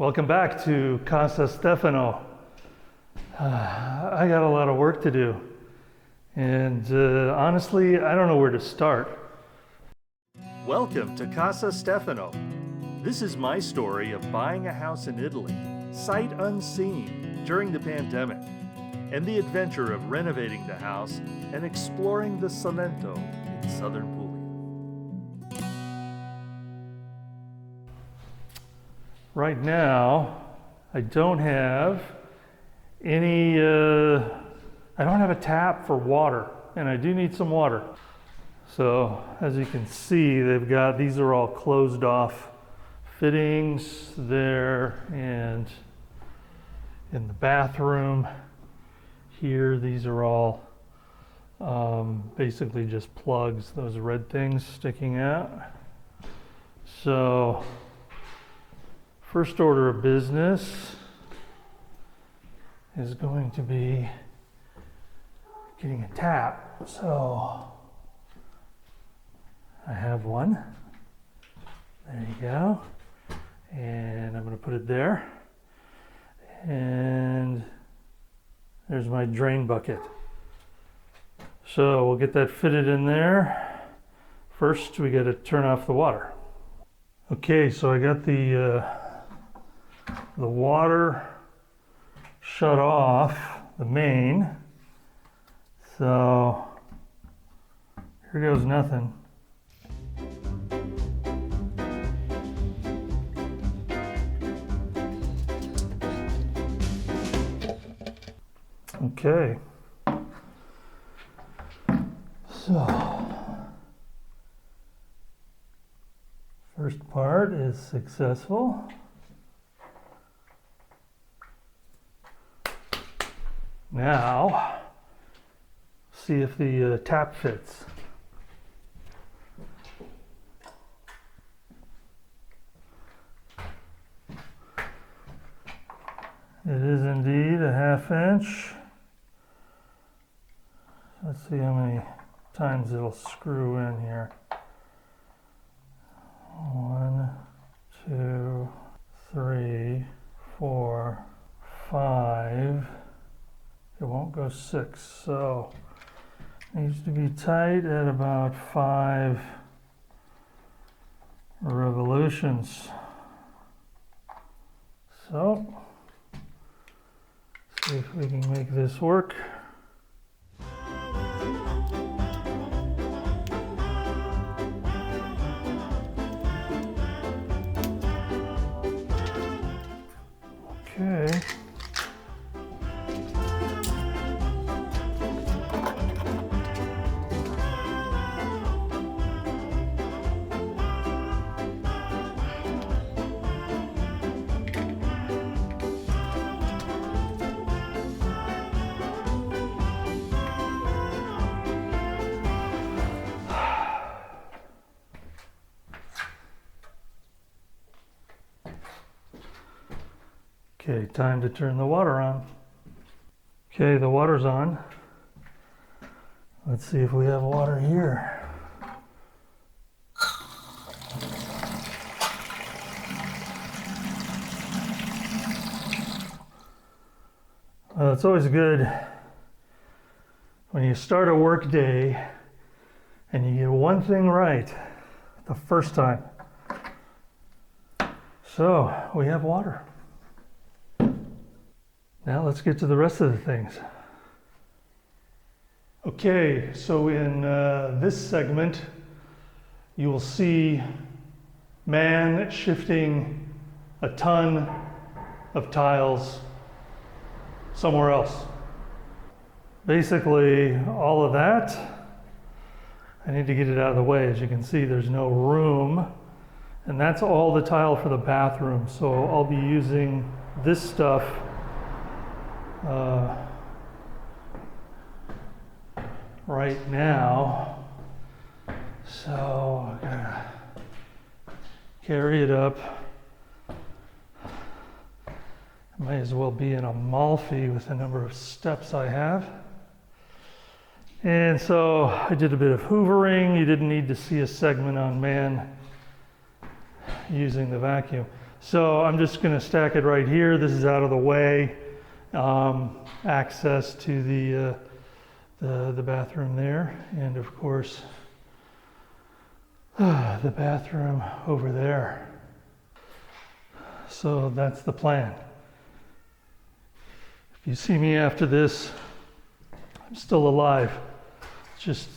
Welcome back to Casa Stefano. I got a lot of work to do, and honestly, I don't know where to start. Welcome to Casa Stefano. This is my story of buying a house in Italy, sight unseen, during the pandemic, and the adventure of renovating the house and exploring the Salento in southern Puglia. Right now, I don't have a tap for water, and I do need some water. So as you can see, these are all closed off fittings there, and in the bathroom here, these are all basically just plugs, those red things sticking out. So first order of business is going to be getting a tap. So I have one. There you go. And I'm going to put it there. And there's my drain bucket. So we'll get that fitted in there. First, we got to turn off the water. Okay, so I got the water shut off, the main. So here goes nothing. Okay. So first part is successful. Now, see if the tap fits. It is indeed a 1/2 inch. Let's see how many times it'll screw in here. 1, 2, 3, 4, 5. It won't go 6, so it needs to be tight at about 5 revolutions. So, see if we can make this work. Okay. Okay, time to turn the water on. Okay, the water's on. Let's see if we have water here. It's always good when you start a work day and you get one thing right the first time. So, we have water. Now let's get to the rest of the things. Okay, so in this segment, you will see man shifting a ton of tiles somewhere else. Basically, all of that, I need to get it out of the way. As you can see, there's no room, and that's all the tile for the bathroom. So I'll be using this stuff right now. So I'm gonna carry it up. Might as well be in Amalfi with the number of steps I have. And so I did a bit of hoovering. You didn't need to see a segment on man using the vacuum. So I'm just going to stack it right here. This is out of the way. Access to the bathroom there, and of course the bathroom over there. So that's the plan. If you see me after this, I'm still alive. Just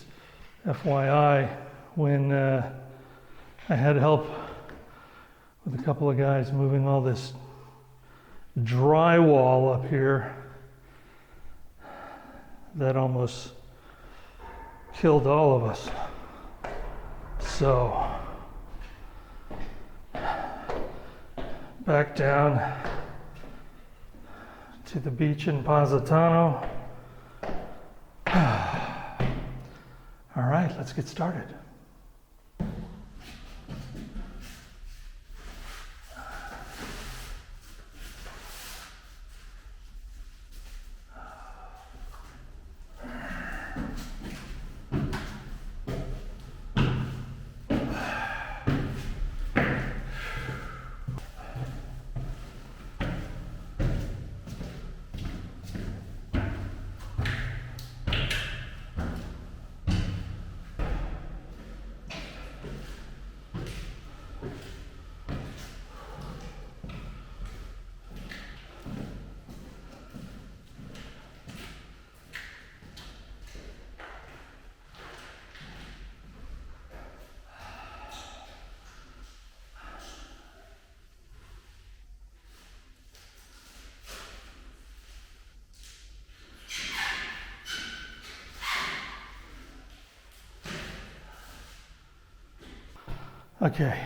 FYI, when I had help with a couple of guys moving all this drywall up here, that almost killed all of us. So, back down to the beach in Positano. All right, let's get started. Okay,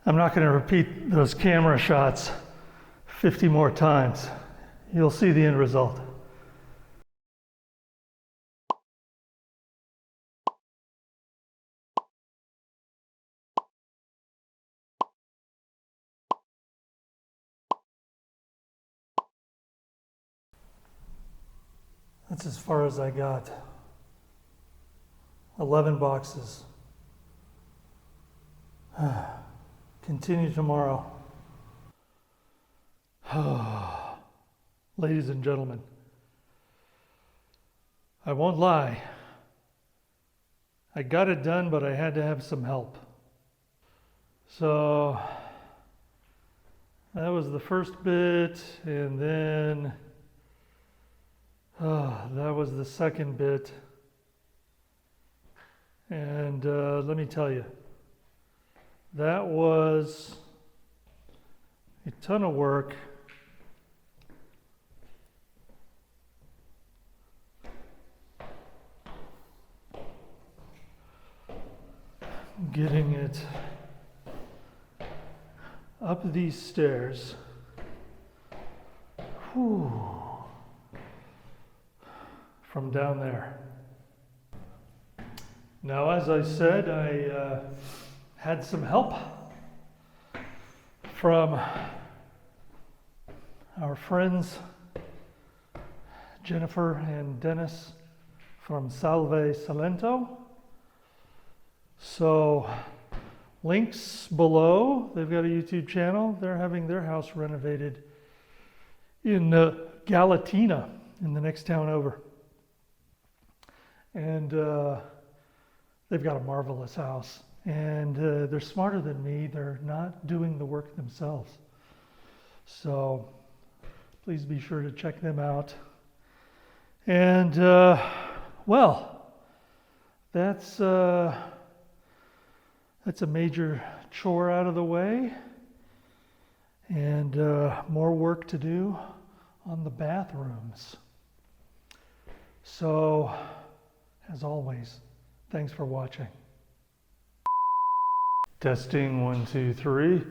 I'm not going to repeat those camera shots 50 more times. You'll see the end result. That's as far as I got. 11 boxes. Continue tomorrow. Ladies and gentlemen, I won't lie. I got it done, but I had to have some help. So that was the first bit, and then that was the second bit. And let me tell you, that was a ton of work. Getting it up these stairs. Whew. From down there. Now, as I said, I had some help from our friends Jennifer and Dennis from Salve Salento. So, links below. They've got a YouTube channel. They're having their house renovated in Galatina, in the next town over. And they've got a marvelous house. And they're smarter than me. They're not doing the work themselves. So please be sure to check them out. And well, that's a major chore out of the way. And more work to do on the bathrooms. So, as always, thanks for watching. Testing 1, 2, 3.